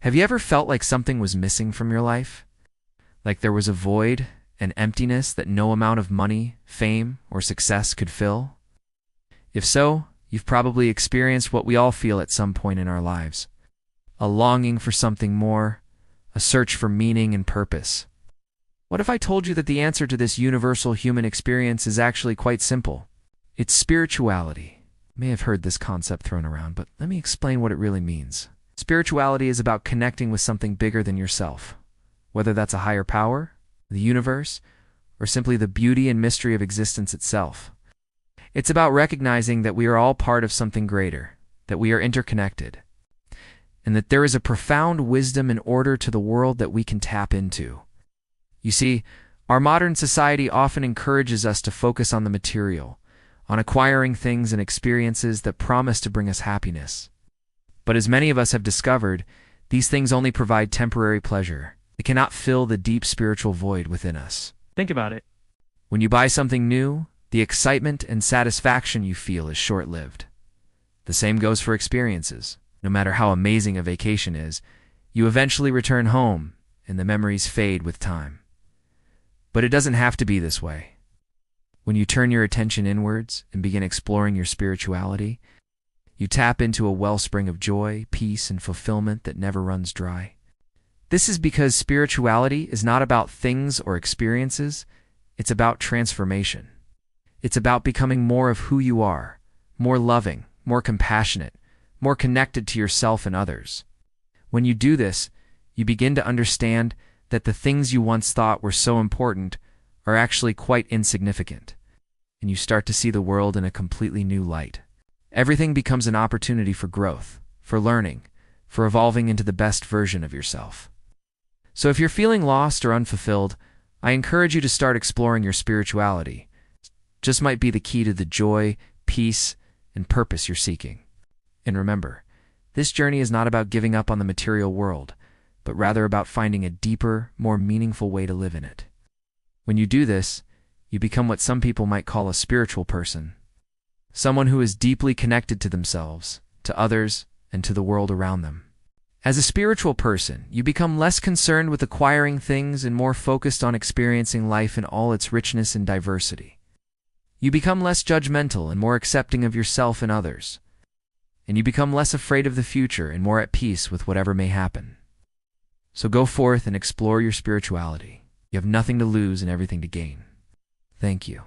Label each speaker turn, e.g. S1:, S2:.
S1: Have you ever felt like something was missing from your life? Like there was a void, an emptiness that no amount of money, fame, or success could fill? If so, you've probably experienced what we all feel at some point in our lives. A longing for something more, a search for meaning and purpose. What if I told you that the answer to this universal human experience is actually quite simple? It's spirituality. You may have heard this concept thrown around, but let me explain what it really means. Spirituality is about connecting with something bigger than yourself, whether that's a higher power, the universe, or simply the beauty and mystery of existence itself. It's about recognizing that we are all part of something greater, that we are interconnected, and that there is a profound wisdom and order to the world that we can tap into. You see, our modern society often encourages us to focus on the material, on acquiring things and experiences that promise to bring us happiness. But as many of us have discovered, these things only provide temporary pleasure. They cannot fill the deep spiritual void within us.
S2: Think about it.
S1: When you buy something new, the excitement and satisfaction you feel is short-lived. The same goes for experiences. No matter how amazing a vacation is, you eventually return home, and the memories fade with time. But it doesn't have to be this way. When you turn your attention inwards and begin exploring your spirituality, you tap into a wellspring of joy, peace, and fulfillment that never runs dry. This is because spirituality is not about things or experiences, it's about transformation. It's about becoming more of who you are, more loving, more compassionate, more connected to yourself and others. When you do this, you begin to understand that the things you once thought were so important are actually quite insignificant, and you start to see the world in a completely new light. Everything becomes an opportunity for growth, for learning, for evolving into the best version of yourself. So if you're feeling lost or unfulfilled, I encourage you to start exploring your spirituality. Just might be the key to the joy, peace, and purpose you're seeking. And remember, this journey is not about giving up on the material world, but rather about finding a deeper, more meaningful way to live in it. When you do this, you become what some people might call a spiritual person, someone who is deeply connected to themselves, to others, and to the world around them. As a spiritual person, you become less concerned with acquiring things and more focused on experiencing life in all its richness and diversity. You become less judgmental and more accepting of yourself and others. And you become less afraid of the future and more at peace with whatever may happen. So go forth and explore your spirituality. You have nothing to lose and everything to gain. Thank you.